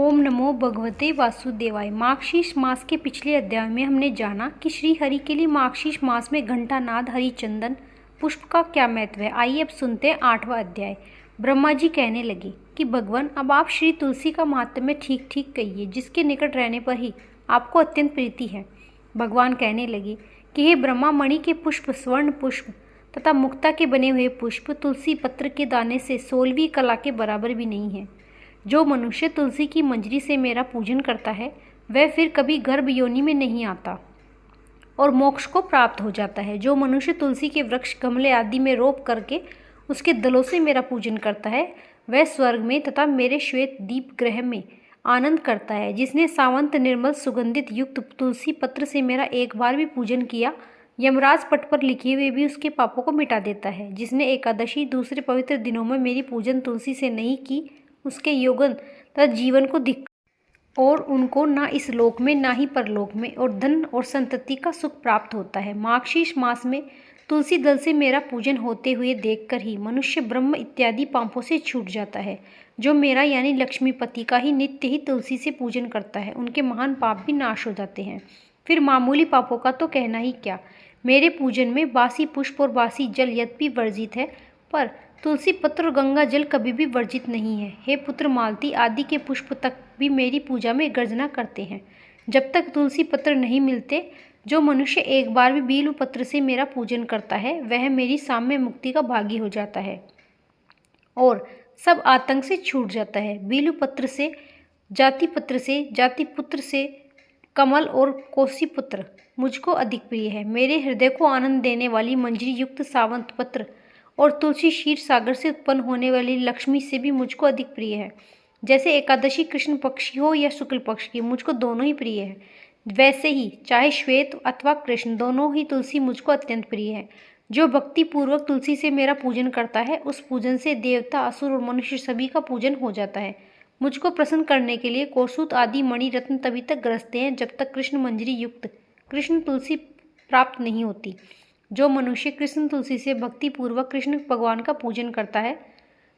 ओम नमो भगवते वासुदेवाय। मार्गशीर्ष मास के पिछले अध्याय में हमने जाना कि श्री हरि के लिए मार्गशीर्ष मास में घंटानाद हरिचंदन पुष्प का क्या महत्व है। आइए अब सुनते हैं 8वां अध्याय। ब्रह्मा जी कहने लगे कि भगवान, अब आप श्री तुलसी का महात्म्य ठीक ठीक कहिए, जिसके निकट रहने पर ही आपको अत्यंत प्रीति है। भगवान कहने लगे कि हे ब्रह्मा, मणि के पुष्प, स्वर्ण पुष्प तथा मुक्ता के बने हुए पुष्प तुलसी पत्र के दाने से 16वीं कला के बराबर भी नहीं है। जो मनुष्य तुलसी की मंजरी से मेरा पूजन करता है वह फिर कभी गर्भ योनि में नहीं आता और मोक्ष को प्राप्त हो जाता है। जो मनुष्य तुलसी के वृक्ष, गमले आदि में रोप करके उसके दलों से मेरा पूजन करता है वह स्वर्ग में तथा मेरे श्वेत दीप ग्रह में आनंद करता है। जिसने सावंत निर्मल सुगंधित युक्त तुलसी पत्र से मेरा एक बार भी पूजन किया, यमराज पट पर लिखे हुए भी उसके पापों को मिटा देता है। जिसने एकादशी दूसरे पवित्र दिनों में मेरी पूजन तुलसी से नहीं की, उसके यौवन तथा जीवन को दिख और उनको ना इस लोक में ना ही परलोक में और धन और संतति का सुख प्राप्त होता है। मार्गशीर्ष मास में तुलसी दल से मेरा पूजन होते हुए देखकर ही मनुष्य ब्रह्म इत्यादि पापों से छूट जाता है। जो मेरा यानी लक्ष्मीपति का ही नित्य ही तुलसी से पूजन करता है, उनके महान पाप भी नाश हो जाते हैं। फिर मामूली पापों का तो कहना ही क्या। मेरे पूजन में बासी पुष्प और बासी जल यद्यपि वर्जित है, पर तुलसी पत्र और गंगा जल कभी भी वर्जित नहीं है। हे पुत्र, मालती आदि के पुष्प तक भी मेरी पूजा में गर्जना करते हैं। जब तक तुलसी पत्र नहीं मिलते, जो मनुष्य एक बार भी बीलू पत्र से मेरा पूजन करता है वह मेरी साम्य मुक्ति का भागी हो जाता है और सब आतंक से छूट जाता है। बीलू पत्र से, जाति पत्र से, जाति पुत्र से, कमल और कोसी पुत्र मुझको अधिक प्रिय है। मेरे हृदय को आनंद देने वाली मंजरी युक्त सावंत पत्र और तुलसी क्षीर सागर से उत्पन्न होने वाली लक्ष्मी से भी मुझको अधिक प्रिय है। जैसे एकादशी कृष्ण पक्ष की हो या शुक्ल पक्ष की, मुझको दोनों ही प्रिय है, वैसे ही चाहे श्वेत अथवा कृष्ण, दोनों ही तुलसी मुझको अत्यंत प्रिय है। जो भक्ति पूर्वक तुलसी से मेरा पूजन करता है, उस पूजन से देवता, असुर और मनुष्य सभी का पूजन हो जाता है। मुझको प्रसन्न करने के लिए कौसूत आदि मणि रत्न तभी तक गरजते हैं जब तक कृष्ण मंजरी युक्त कृष्ण तुलसी प्राप्त नहीं होती। जो मनुष्य कृष्ण तुलसी से भक्ति पूर्वक कृष्ण भगवान का पूजन करता है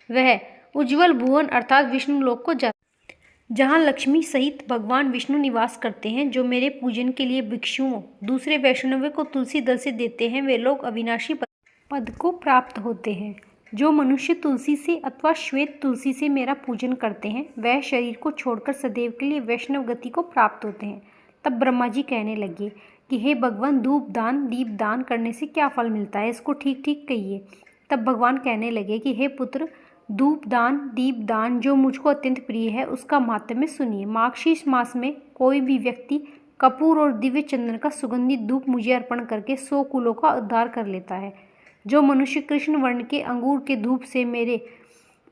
वह उज्ज्वल भुवन अर्थात विष्णु लोक को जाता है, जहाँ लक्ष्मी सहित भगवान विष्णु निवास करते हैं। जो मेरे पूजन के लिए भिक्षुओं, दूसरे वैष्णव को तुलसी दल से देते हैं, वे लोग अविनाशी पद को प्राप्त होते हैं। जो मनुष्य तुलसी से अथवा श्वेत तुलसी से मेरा पूजन करते हैं वह शरीर को छोड़कर सदैव के लिए वैष्णव गति को प्राप्त होते हैं। तब ब्रह्मा जी कहने लगे कि हे भगवान, धूप दान, दीप दान करने से क्या फल मिलता है, इसको ठीक ठीक कहिए। तब भगवान कहने लगे कि हे पुत्र, धूप दान, दीप दान जो मुझको अत्यंत प्रिय है, उसका महात्म्य सुनिए। मार्गशीर्ष मास में कोई भी व्यक्ति कपूर और दिव्य चंदन का सुगंधित धूप मुझे अर्पण करके 100 कुलों का उद्धार कर लेता है। जो मनुष्य कृष्ण वर्ण के अंगूर के धूप से मेरे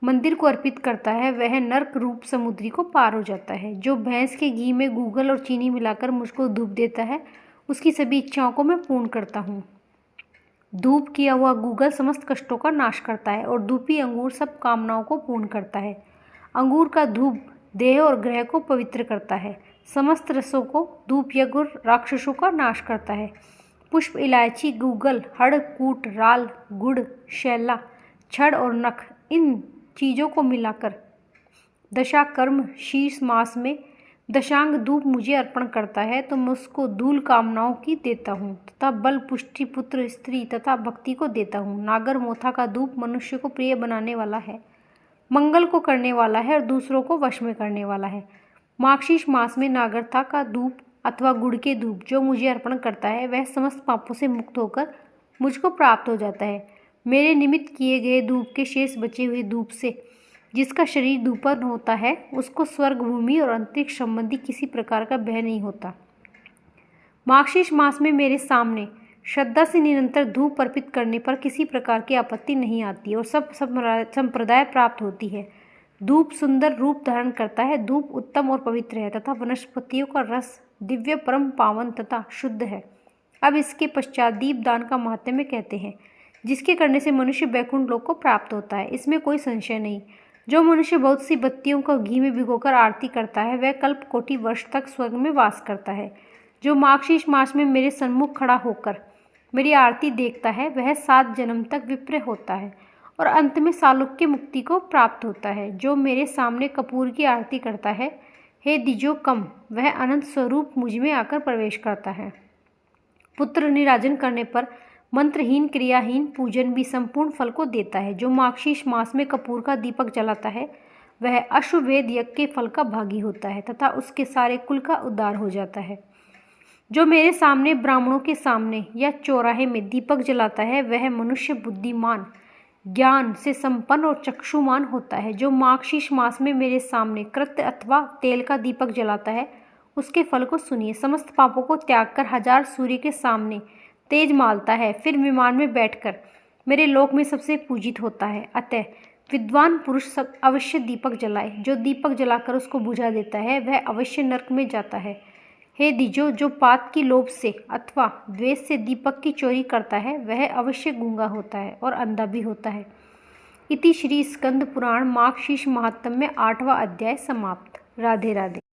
मंदिर को अर्पित करता है वह नर्क रूप समुद्री को पार हो जाता है। जो भैंस के घी में गूगल और चीनी मिलाकर मुझको धूप देता है, उसकी सभी इच्छाओं को मैं पूर्ण करता हूँ। धूप किया हुआ गूगल समस्त कष्टों का नाश करता है और धूपी अंगूर सब कामनाओं को पूर्ण करता है। अंगूर का धूप देह और ग्रह को पवित्र करता है। समस्त रसों को धूप यज्ञ और राक्षसों का नाश करता है। पुष्प, इलायची, गूगल, हड़, कूट, राल, गुड़, शैला, छड़ और नख, इन चीज़ों को मिलाकर दशा कर्म शीर्ष मास में दशांग धूप मुझे अर्पण करता है तो मैं उसको धूल कामनाओं की देता हूँ तथा बल, पुष्टि, पुत्र, स्त्री तथा भक्ति को देता हूँ। नागर मोथा का धूप मनुष्य को प्रिय बनाने वाला है, मंगल को करने वाला है और दूसरों को वश में करने वाला है। मार्गशीर्ष मास में नागरथा का धूप अथवा गुड़ के धूप जो मुझे अर्पण करता है वह समस्त पापों से मुक्त होकर मुझको प्राप्त हो जाता है। मेरे निमित्त किए गए धूप के शेष बचे हुए धूप से जिसका शरीर धूपन होता है, उसको स्वर्ग, भूमि और अंतरिक्ष संबंधी किसी प्रकार का भय नहीं होता। मार्गशीर्ष मास में मेरे सामने श्रद्धा से निरंतर धूप अर्पित करने पर किसी प्रकार की आपत्ति नहीं आती और सब संप्रदाय प्राप्त होती है। धूप सुंदर रूप धारण करता है। धूप उत्तम और पवित्र है तथा वनस्पतियों का रस दिव्य, परम पावन तथा शुद्ध है। अब इसके पश्चात दीप दान का महात्म्य कहते हैं, जिसके करने से मनुष्य वैकुंठ लोक को प्राप्त होता है। इसमें कोई संशय नहीं। जो मनुष्य बहुत सी बत्तियों को घी में भिगोकर आरती करता है वह कल्प कोटि वर्ष तक स्वर्ग में वास करता है। जो मार्गशीर्ष मास में मेरे सन्मुख खड़ा होकर मेरी आरती देखता है वह 7 जन्म तक विप्र होता है और अंत में सालोक्य मुक्ति को प्राप्त होता है। जो मेरे सामने कपूर की आरती करता है हे द्विजो कम, वह अनंत स्वरूप मुझ में आकर प्रवेश करता है। पुत्र निराजन करने पर मंत्रहीन क्रियाहीन पूजन भी संपूर्ण फल को देता है। जो माघशीष मास में कपूर का दीपक जलाता है वह अश्वमेध यज्ञ के फल का भागी होता है तथा उसके सारे कुल का उद्धार हो जाता है। जो मेरे सामने ब्राह्मणों के सामने या चौराहे में दीपक जलाता है वह मनुष्य बुद्धिमान, ज्ञान से संपन्न और चक्षुमान होता है। जो माघशीष मास में मेरे सामने कृत्य अथवा तेल का दीपक जलाता है उसके फल को सुनिए। समस्त पापों को त्याग कर 1000 सूर्य के सामने तेज मालता है, फिर विमान में बैठकर मेरे लोक में सबसे पूजित होता है। अतः विद्वान पुरुष सब अवश्य दीपक जलाए। जो दीपक जलाकर उसको बुझा देता है वह अवश्य नरक में जाता है। हे द्विजो, जो पात की लोभ से अथवा द्वेष से दीपक की चोरी करता है वह अवश्य गूंगा होता है और अंधा भी होता है। इति श्री स्कंद पुराण माघशीष महात्म्य में 8वां अध्याय समाप्त। राधे राधे।